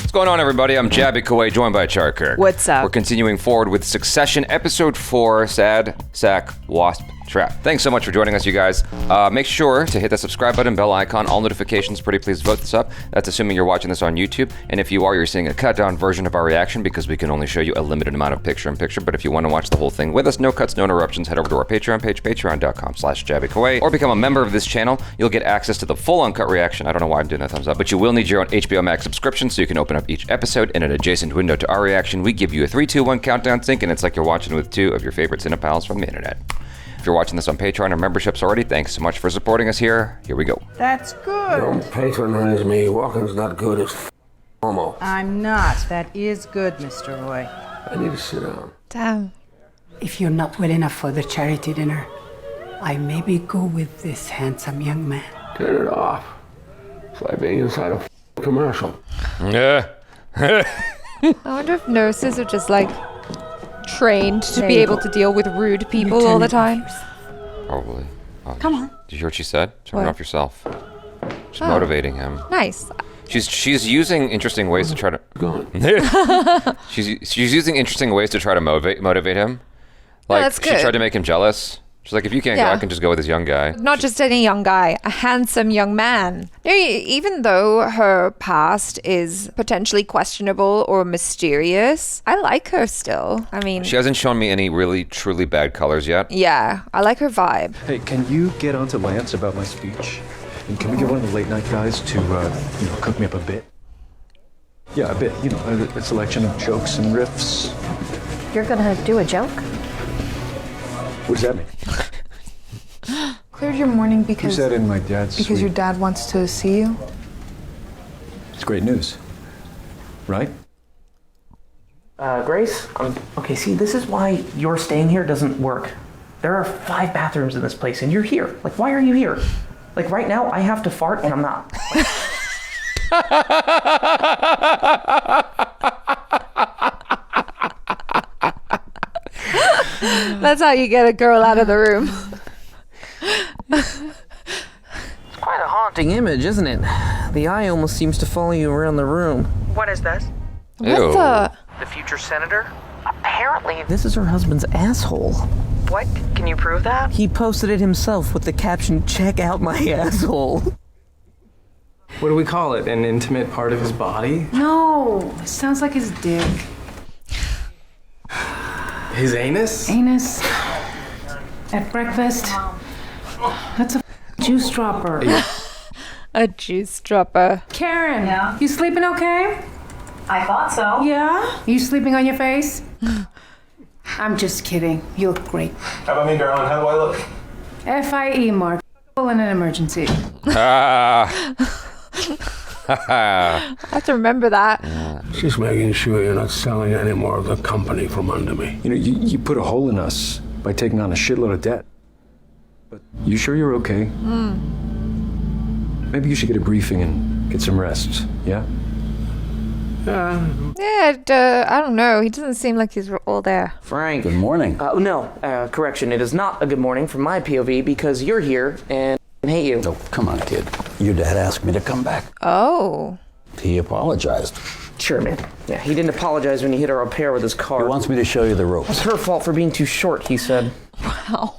What's going on, everybody? I'm Jabby Kuwait, joined by ACHARA. What's up? We're continuing forward with Succession, Episode 4, Sad Sack Wasp Trap. Thanks so much for joining us, you guys. Make sure to hit the subscribe button, bell icon, all notifications. Pretty please vote this up. That's assuming you're watching this on YouTube. And if you are, you're seeing a cut-down version of our reaction because we can only show you a limited amount of picture-in-picture. But if you want to watch the whole thing with us, no cuts, no interruptions, head over to our Patreon page, patreon.com/JabbyKuwait, or become a member of this channel. You'll get access to the full uncut reaction. I don't know why I'm doing that thumbs up, but you will need your own HBO Max subscription so you can open up each episode in an adjacent window to our reaction. We give you a 3, 2, 1 countdown sync, and it's like you're watching with two of your favorite cinepals from the internet. If you're watching this on Patreon or memberships already, thanks so much for supporting us here. Here we go. That's good. Don't patronize me. Walking's not good as homo. I'm not. That is good, Mr. Roy. I need to sit down. Damn. If you're not well enough for the charity dinner, I maybe go with this handsome young man. Turn it off. It's like being inside a commercial. Yeah. I wonder if nurses are just like trained to be able to deal with rude people all the time. Probably. Oh, Come on. Did you hear what she said? Turn it What? off yourself. She's Oh. motivating him. Nice. She's using interesting ways to try to. Go on. she's using interesting ways to try to motivate him. Like that's she good. tried to make him jealous. She's like, if you can't go, Yeah. I can just go with this young guy. Not just any young guy, a handsome young man. Even though her past is potentially questionable or mysterious, I like her still. I mean, She hasn't shown me any really truly bad colors yet. yeah, I like her vibe. Hey, can you get on to Lance about my speech? And can we get one of the late night guys to, cook me up a bit? Yeah, a bit. A selection of jokes and riffs. You're gonna do a joke? What does that mean? Cleared your morning Who's because that in my dad's your suite? dad wants to see you. It's great news, right? Grace? Okay, see, this is why your staying here doesn't work. There are 5 bathrooms in this place, and you're here. Like, why are you here? Like, right now, I have to fart, and I'm not. That's how you get a girl out of the room. It's quite a haunting image, isn't it? The eye almost seems to follow you around the room. What is this? Ew. What the? The future senator? Apparently, this is her husband's asshole. What? Can you prove that? He posted it himself with the caption, "Check out my asshole." What do we call it? An intimate part of his body? No, it sounds like his dick. His anus? Anus. At breakfast. That's a juice dropper. A juice dropper. Karen, you sleeping okay? I thought so. Yeah? You sleeping on your face? I'm just kidding. You look great. How about me, darling? How do I look? FIE, Mark. In an emergency. Ah. I have to remember that. Just making sure you're not selling any more of the company from under me. You put a hole in us by taking on a shitload of debt. But you sure you're okay? Maybe you should get a briefing and get some rest, yeah? Yeah, I don't know. He doesn't seem like he's all there. Frank. Good morning. Correction. It is not a good morning from my POV because you're here and I hate you. Oh, come on, kid. Your dad asked me to come back. Oh. He apologized. Sure, man. Yeah, he didn't apologize when he hit our au pair with his car. He wants me to show you the ropes. It's her fault for being too short, he said. Wow.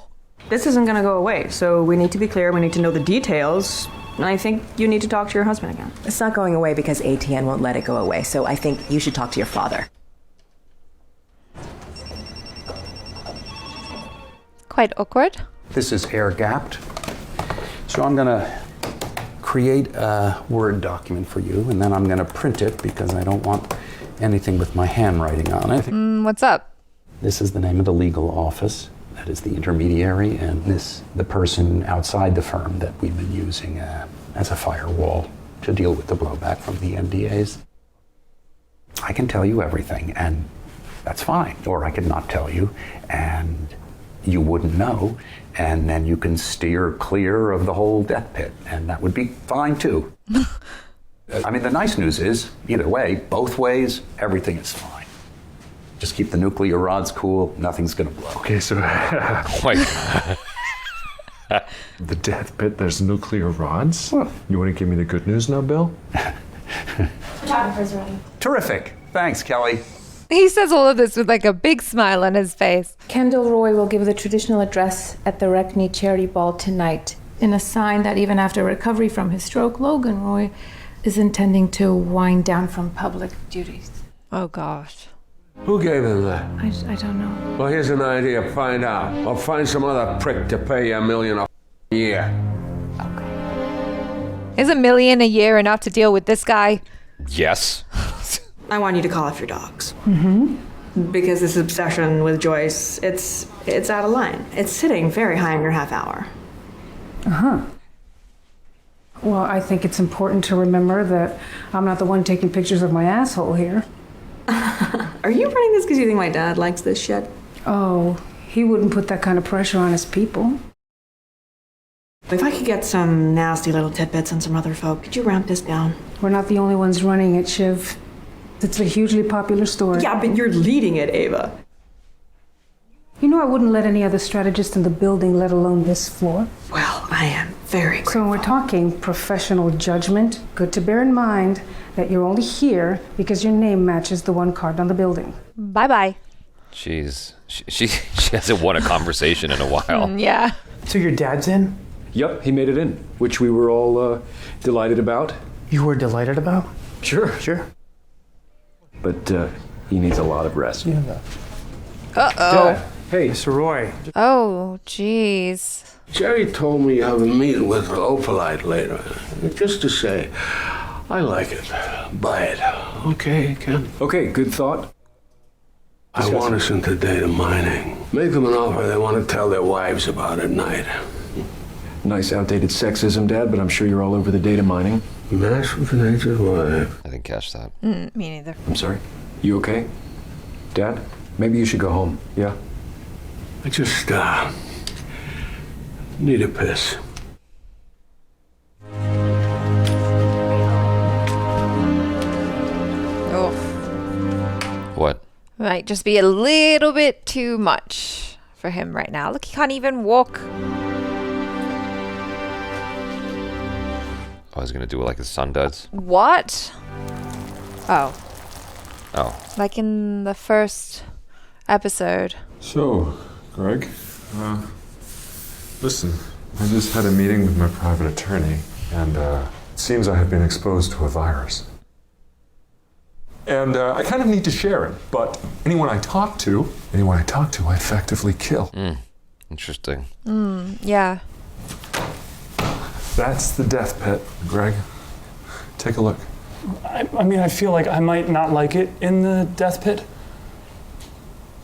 This isn't gonna go away, so we need to be clear, we need to know the details. And I think you need to talk to your husband again. It's not going away because ATN won't let it go away, so I think you should talk to your father. Quite awkward. This is air gapped. So I'm gonna create a Word document for you, and then I'm gonna print it because I don't want anything with my handwriting on it. What's up? This is the name of the legal office. That is the intermediary, and this, the person outside the firm that we've been using as a firewall to deal with the blowback from the NDAs. I can tell you everything, and that's fine. Or I could not tell you, and you wouldn't know, and then you can steer clear of the whole death pit, and that would be fine too. I mean, the nice news is, either way, both ways, everything is fine. Just keep the nuclear rods cool, nothing's gonna blow. Okay, so Oh my God. the death pit, there's nuclear rods? You want to give me the good news now, Bill? Photographer's ready. Terrific. Thanks, Kelly. He says all of this with like a big smile on his face. Kendall Roy will give the traditional address at the Reckney Charity Ball tonight, in a sign that even after recovery from his stroke, Logan Roy is intending to wind down from public duties. Oh gosh. Who gave him that? I don't know. Well, here's an idea. Find out. Or find some other prick to pay you $1 million a year. Is $1 million a year enough to deal with this guy? Yes. I want you to call off your dogs. Mm-hmm. Because this obsession with Joyce, it's out of line. It's sitting very high in your half hour. Uh-huh. Well, I think it's important to remember that I'm not the one taking pictures of my asshole here. Are you running this because you think my dad likes this shit? Oh, he wouldn't put that kind of pressure on his people. If I could get some nasty little tidbits on some other folk, could you ramp this down? We're not the only ones running it, Shiv. It's a hugely popular story. Yeah, but you're leading it, Ava. You know I wouldn't let any other strategist in the building, let alone this floor. Well, I am very grateful. So when we're talking professional judgment, good to bear in mind that you're only here because your name matches the one card on the building. Bye-bye. Jeez. She hasn't won a conversation in a while. Yeah. So your dad's in? Yep, he made it in, which we were all delighted about. You were delighted about? Sure. But he needs a lot of rest. Yeah. Uh-oh. Hey, Sir Roy. Oh, jeez. Jerry told me you have a meeting with Opalite later. Just to say, I like it. Buy it. Okay, Ken? Okay, good thought. I want us into data mining. Make them an offer they want to tell their wives about at night. Nice outdated sexism, Dad, but I'm sure you're all over the data mining. Mess with nature's wife. I didn't catch that. Me neither. I'm sorry. You okay? Dad, maybe you should go home, yeah? I just, need a piss. Oh. What? Might just be a little bit too much for him right now. Look, he can't even walk. Oh, he's gonna do it like his son does. What? Oh. Oh. Like in the first episode. So, Greg, listen, I just had a meeting with my private attorney, and it seems I have been exposed to a virus. And I kind of need to share it, but anyone I talk to, I effectively kill. Interesting. Yeah. That's the death pit, Greg. Take a look. I mean, I feel like I might not like it in the death pit.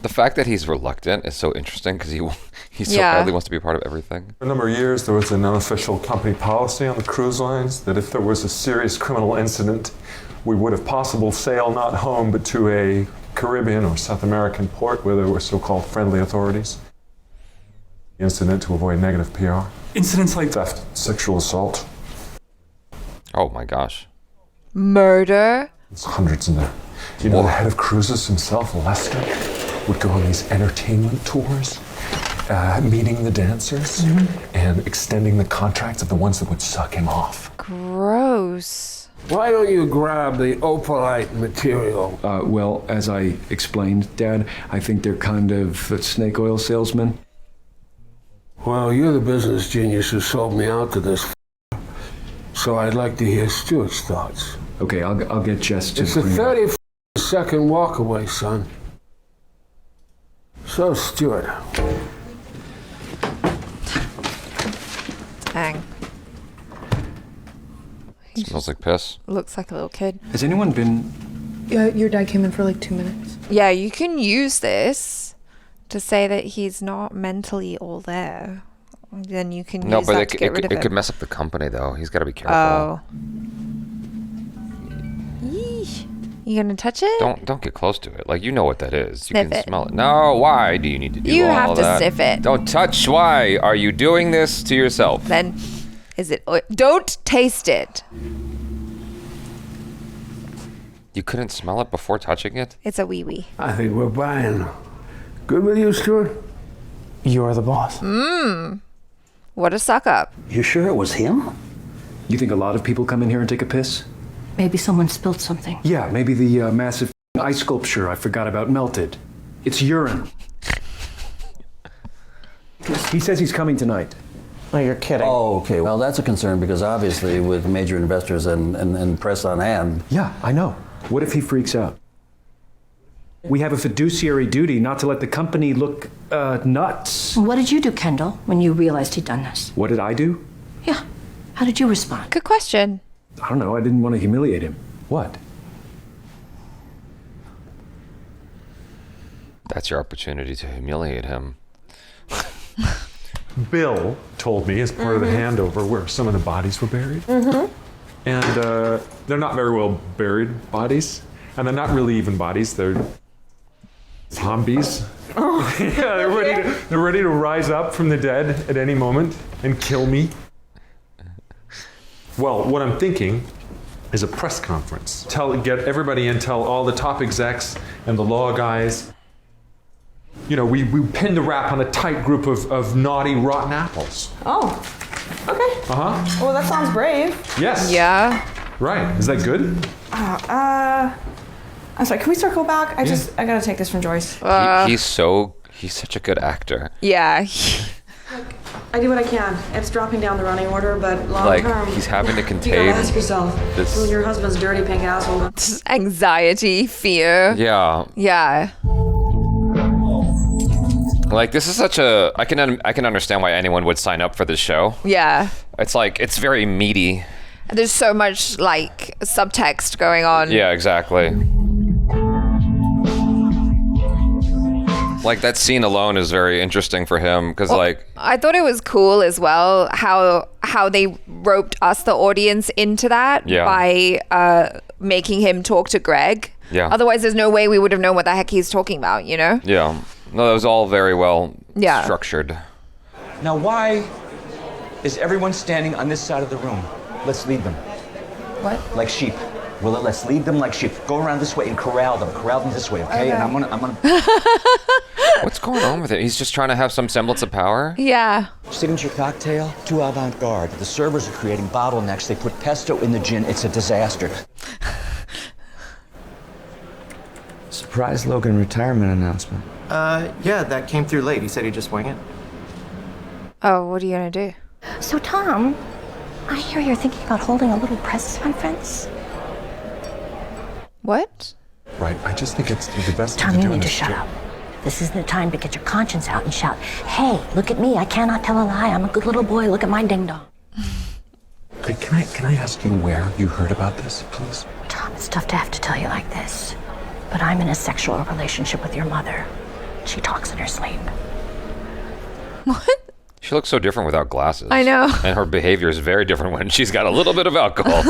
The fact that he's reluctant is so interesting because he so badly wants to be a part of everything. For a number of years, there was an unofficial company policy on the cruise lines that if there was a serious criminal incident, we would, if possible, sail not home but to a Caribbean or South American port where there were so-called friendly authorities. Incident to avoid negative PR. Incidents like theft, sexual assault. Oh my gosh. Murder? There's hundreds in there. You know, the head of cruises himself, Lester, would go on these entertainment tours, meeting the dancers and extending the contracts of the ones that would suck him off. Gross. Why don't you grab the opalite material? Well, as I explained, Dad, I think they're kind of snake oil salesmen. Well, you're the business genius who sold me out to this so I'd like to hear Stuart's thoughts. Okay, I'll get Jess to It's a bring 30-second walk away, son. So, Stuart. Dang. Smells like piss. Looks like a little kid. Has anyone been... Yeah, your dad came in for like 2 minutes. Yeah, you can use this to say that he's not mentally all there. Then you can use that to get rid of him. It could mess up the company, though. He's got to be careful. Oh. Yeesh. You gonna touch it? Don't get close to it. Like, you know what that is. Sniff You can it. smell it. No, why do you need to do You all have to that? sniff it. Don't touch. Why are you doing this to yourself? Then, is it? Don't taste it. You couldn't smell it before touching it? It's a wee-wee. I think we're buying. Good with you, Stuart? You're the boss. What a suck up. You sure it was him? You think a lot of people come in here and take a piss? Maybe someone spilled something. Yeah, maybe the massive ice sculpture I forgot about melted. It's urine. He says he's coming tonight. No, you're kidding. Oh, okay. Well, that's a concern because obviously with major investors and press on hand. Yeah, I know. What if he freaks out? We have a fiduciary duty not to let the company look nuts. What did you do, Kendall, when you realized he'd done this? What did I do? Yeah. How did you respond? Good question. I don't know. I didn't want to humiliate him. What? That's your opportunity to humiliate him. Bill told me as part of the handover where some of the bodies were buried. And they're not very well buried bodies. And they're not really even bodies. They're zombies. Yeah, they're ready to rise up from the dead at any moment and kill me. Well, what I'm thinking is a press conference. Get everybody in, tell all the top execs and the law guys. You know, we pin the rap on a tight group of naughty, rotten apples. Oh, okay. Well, that sounds brave. Yes. Yeah. Right. Is that good? I'm sorry, can we circle back? I gotta take this from Joyce. He's such a good actor. Yeah. I do what I can. It's dropping down the running order, but long term, he's having to you contain gotta ask yourself, this. when your husband's dirty pink asshole. Anxiety, fear. Yeah. Yeah. Like, this is such a... I can understand why anyone would sign up for this show. Yeah. It's like, it's very meaty. There's so much, like, subtext going on. Yeah, exactly. Like, that scene alone is very interesting for him, because, I thought it was cool as well how they roped us, the audience, into that by making him talk to Greg. Yeah. Otherwise, there's no way we would have known what the heck he's talking about, you know? Yeah. No, that was all very well Yeah. structured. Now, why is everyone standing on this side of the room? Let's lead them. What? Like sheep. Well, let's lead them like sheep. Go around this way and corral them. Corral them this way, okay? And I'm gonna. What's going on with it? He's just trying to have some semblance of power? Yeah. Signature cocktail, too avant-garde. The servers are creating bottlenecks. They put pesto in the gin. It's a disaster. Surprise Logan retirement announcement. Yeah, that came through late. He said he'd just wing it. Oh, what are you gonna do? So, Tom, I hear you're thinking about holding a little press conference. What? Right, I just think it's the best Tom, thing to you do. need to shut up. This isn't the time to get your conscience out and shout, "Hey, look at me, I cannot tell a lie. I'm a good little boy, look at my ding-dong." Can I ask you where you heard about this, please? Tom, it's tough to have to tell you like this, but I'm in a sexual relationship with your mother. She talks in her sleep. She looks so different without glasses. I know. And her behavior is very different when she's got a little bit of alcohol.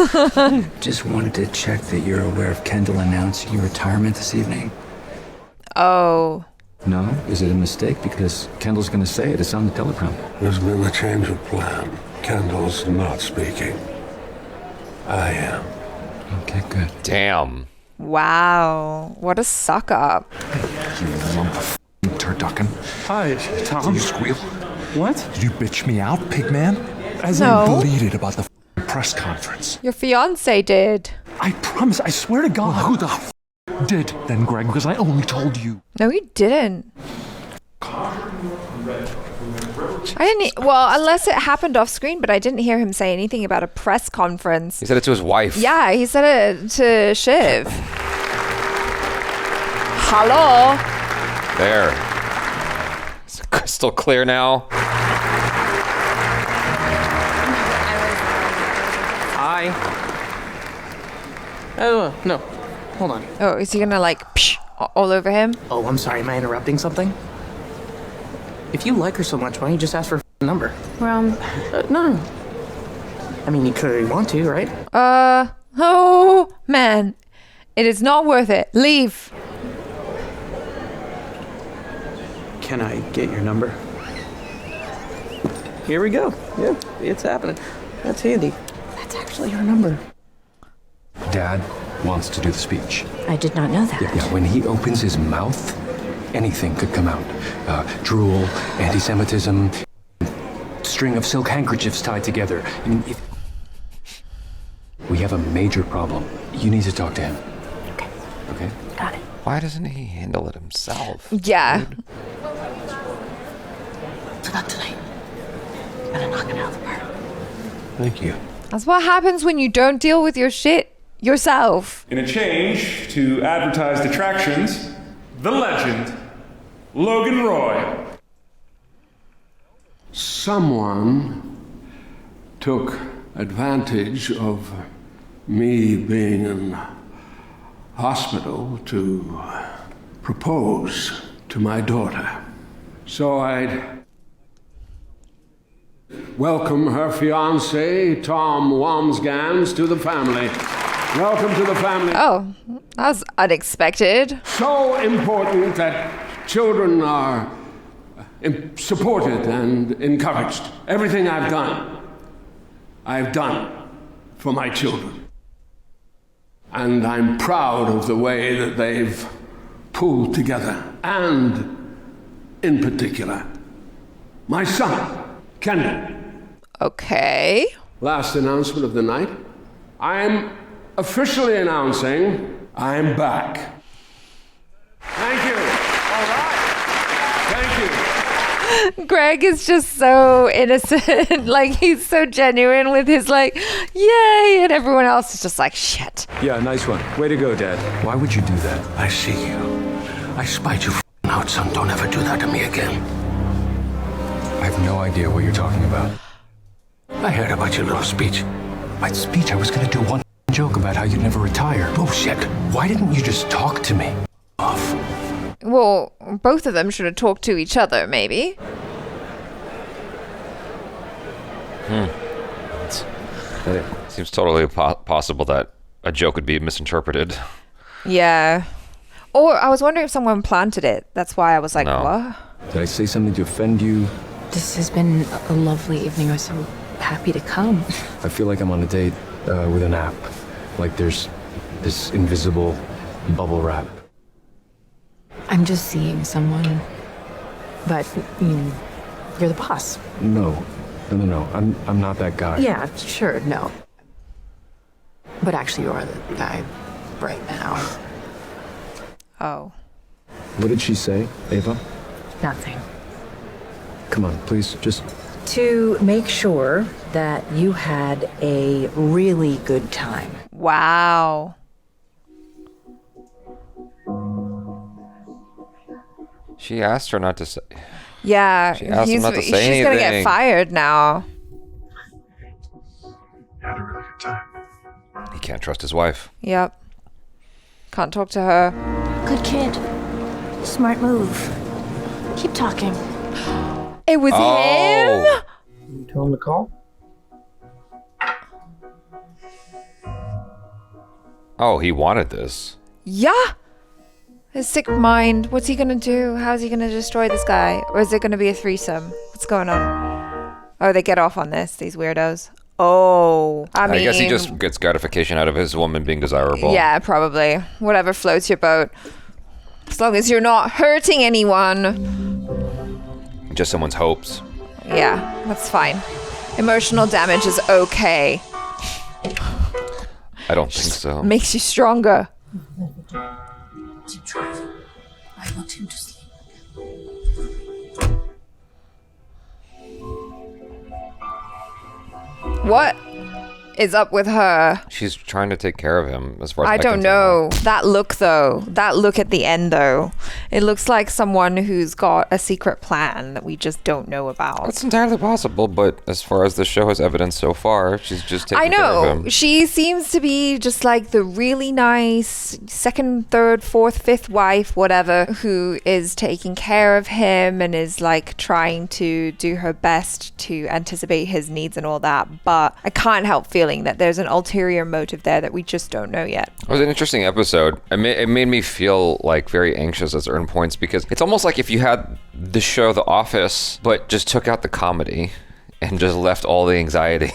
Just wanted to check that you're aware of Kendall announcing your retirement this evening. Oh. No? Is it a mistake? Because Kendall's going to say it. It's on the teleprompter. There's been a change of plan. Kendall's not speaking. I am. Okay, good. Damn. Wow. What a suck up. You lump of turducken. Hi, Tom. Did you squeal? What? Did you bitch me out, pig man? As No. I bleated about the press conference. Your fiance did. I promise, I swear to God. Who the did then, Greg? Because I only told you. No, he didn't. I didn't. Well, unless it happened off screen, but I didn't hear him say anything about a press conference. He said it to his wife. Yeah, he said it to Shiv. Hello. There. It's crystal clear now. Hi. Oh, no. Hold on. Oh, is he gonna like psh, all over him? Oh, I'm sorry. Am I interrupting something? If you like her so much, why don't you just ask for her number? Well, no. I mean, you could want to, right? Oh, man. It is not worth it. Leave. Can I get your number? Here we go. Yeah, it's happening. That's handy. That's actually her number. Dad wants to do the speech. I did not know that. Yeah, when he opens his mouth, anything could come out. Drool, anti-Semitism, string of silk handkerchiefs tied together. I mean, We have a major problem. You need to talk to him. Okay? Got it. Why doesn't he handle it himself? Yeah. So not tonight. Gonna knock it out of the park. Thank you. That's what happens when you don't deal with your shit yourself. In a change to advertised attractions, the legend, Logan Roy. Someone took advantage of me being in hospital to propose to my daughter. So I'd welcome her fiancé, Tom Wamsgans, to the family. Welcome to the family. Oh, that was unexpected. So important that children are supported and encouraged. Everything I've done for my children. And I'm proud of the way that they've pulled together. And, in particular, my son, Kendall. Okay. Last announcement of the night. I'm officially announcing I'm back. Thank you. All right. Thank you. Greg is just so innocent. Like, he's so genuine with his, like, yay, and everyone else is just like, shit. Yeah, nice one. Way to go, Dad. Why would you do that? I see you. I spite you out, son. Don't ever do that to me again. I have no idea what you're talking about. I heard about your little speech. My speech? I was gonna do one joke about how you'd never retire. Bullshit. Why didn't you just talk to me? Off. Well, both of them should have talked to each other, maybe. It seems totally possible that a joke would be misinterpreted. Yeah. Or I was wondering if someone planted it. That's why I was like, what? Did I say something to offend you? This has been a lovely evening. I'm so happy to come. I feel like I'm on a date with an app. Like there's this invisible bubble wrap. I'm just seeing someone. But you're the boss. No. I'm not that guy. Yeah, sure, no. But actually, you are the guy right now. Oh. What did she say, Ava? Nothing. Come on, please, just... To make sure that you had a really good time. Wow. She asked her not to say. Yeah, She asked him not to say she's anything. gonna get fired now. Had a really good time. He can't trust his wife. Yep. Can't talk to her. Good kid. Smart move. Keep talking. It was him? You told him to call? Oh, he wanted this. Yeah. His sick mind. What's he gonna do? How's he gonna destroy this guy? Or is it gonna be a threesome? What's going on? Oh, they get off on this, these weirdos. Oh, I mean... I guess he just gets gratification out of his woman being desirable. Yeah, probably. Whatever floats your boat. As long as you're not hurting anyone. Just someone's hopes. Yeah, that's fine. Emotional damage is okay. I don't think so. Makes you stronger. Keep driving. I want him to sleep. What is up with her? She's trying to take care of him, as far as I I don't can tell. know. That look, though. That look at the end, though. It looks like someone who's got a secret plan that we just don't know about. That's entirely possible, but as far as the show has evidence so far, she's just taking care of him. She seems to be just like the really nice second, third, fourth, fifth wife, whatever, who is taking care of him and is like trying to do her best to anticipate his needs and all that. But I can't help feeling that there's an ulterior motive there that we just don't know yet. It was an interesting episode. It made me feel like very anxious at certain points because it's almost like if you had the show The Office, but just took out the comedy and just left all the anxiety.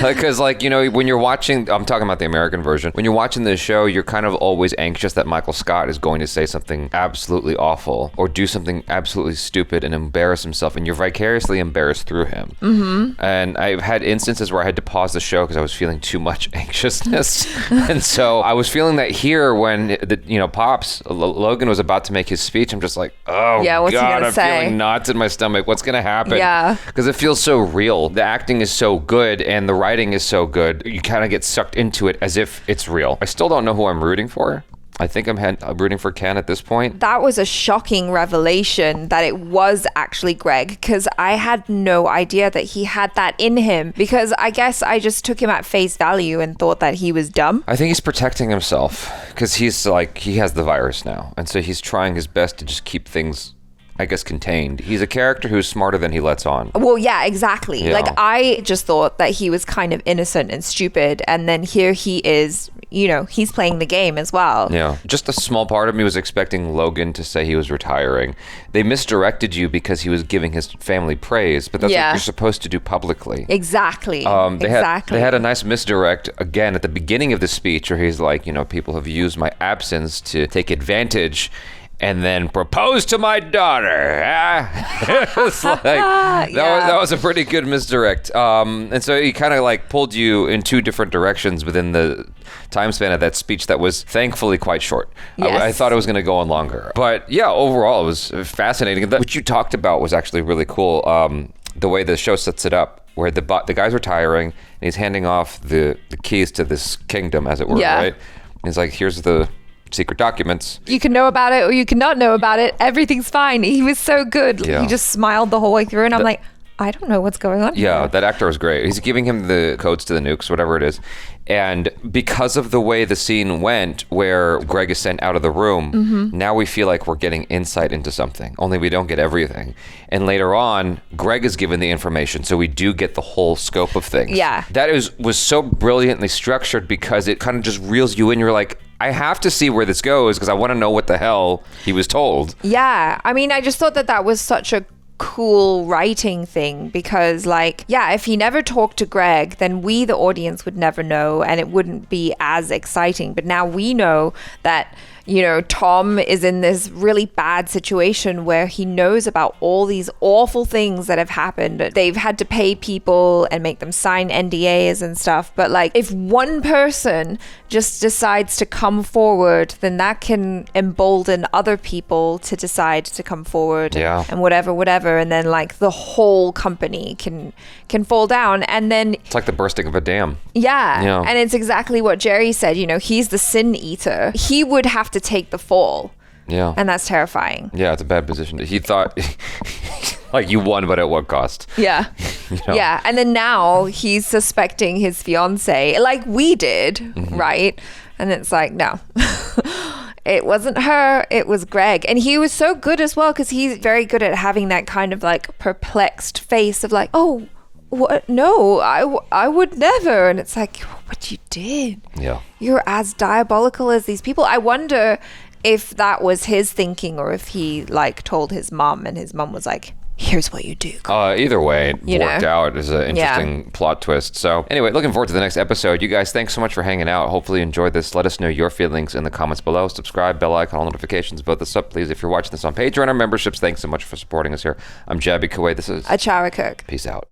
Because, like, you know, when you're watching, I'm talking about the American version, when you're watching this show, you're kind of always anxious that Michael Scott is going to say something absolutely awful or do something absolutely stupid and embarrass himself, and you're vicariously embarrassed through him. Mm-hmm. And I've had instances where I had to pause the show because I was feeling too much anxiousness. And so I was feeling that here when, Pops, Logan was about to make his speech. I'm just like, oh, yeah, what's God, he gonna I'm say? feeling knots in my stomach. What's going to happen? Yeah. Because it feels so real. The acting is so good and the writing is so good. You kind of get sucked into it as if it's real. I still don't know who I'm rooting for. I think I'm rooting for Ken at this point. That was a shocking revelation that it was actually Greg, because I had no idea that he had that in him, because I guess I just took him at face value and thought that he was dumb. I think he's protecting himself because he's like, he has the virus now. And so he's trying his best to just keep things, I guess, contained. He's a character who's smarter than he lets on. Well, yeah, exactly. Yeah. Like, I just thought that he was kind of innocent and stupid, and then here he is, he's playing the game as well. Yeah. Just a small part of me was expecting Logan to say he was retiring. They misdirected you because he was giving his family praise, but that's what you're supposed to do publicly. Exactly. They had a nice misdirect again at the beginning of the speech where he's like, people have used my absence to take advantage and then propose to my daughter. It's like, that was a pretty good misdirect. And so he kind of like pulled you in two different directions within the time span of that speech that was thankfully quite short. Yes. I thought it was going to go on longer. But yeah, overall, it was fascinating. What you talked about was actually really cool. The way the show sets it up, where the guy's retiring and he's handing off the keys to this kingdom, as it were, right? And he's like, here's the secret documents. You can know about it or you cannot know about it. Everything's fine. He was so good. Yeah. He just smiled the whole way through, and I'm like, I don't know what's going on Yeah, here. that actor was great. He's giving him the codes to the nukes, whatever it is. And because of the way the scene went, where Greg is sent out of the room, now we feel like we're getting insight into something, only we don't get everything. And later on, Greg is given the information, so we do get the whole scope of things. Yeah. That was so brilliantly structured because it kind of just reels you in. You're like, I have to see where this goes because I want to know what the hell he was told. Yeah. I mean, I just thought that was such a cool writing thing, because if he never talked to Greg, then we, the audience, would never know, and it wouldn't be as exciting. But now we know that Tom is in this really bad situation where he knows about all these awful things that have happened. They've had to pay people and make them sign NDAs and stuff. But if one person just decides to come forward, then that can embolden other people to decide to come forward and whatever. And then the whole company can fall down. And then it's like the bursting of a dam. Yeah. And it's exactly what Jerry said. He's the sin eater. He would have to take the fall. Yeah. And that's terrifying. Yeah, it's a bad position. He thought you won, but at what cost? Yeah. Yeah. And then now he's suspecting his fiance, like we did, right? And it's like, no. It wasn't her, it was Greg. And he was so good as well, because he's very good at having that kind of perplexed face of oh, what? No, I would never. And it's like, but you did. Yeah. You're as diabolical as these people. I wonder if that was his thinking, or if he told his mom and his mom was like, here's what you do. Either way, it worked out as an interesting plot twist. So anyway, looking forward to the next episode. You guys, thanks so much for hanging out. Hopefully you enjoyed this. Let us know your feelings in the comments below. Subscribe, bell icon, all notifications. Vote this up, please. If you're watching this on Patreon or memberships, thanks so much for supporting us here. I'm Jabby Kuwait. This is ACHARA Cook. Peace out.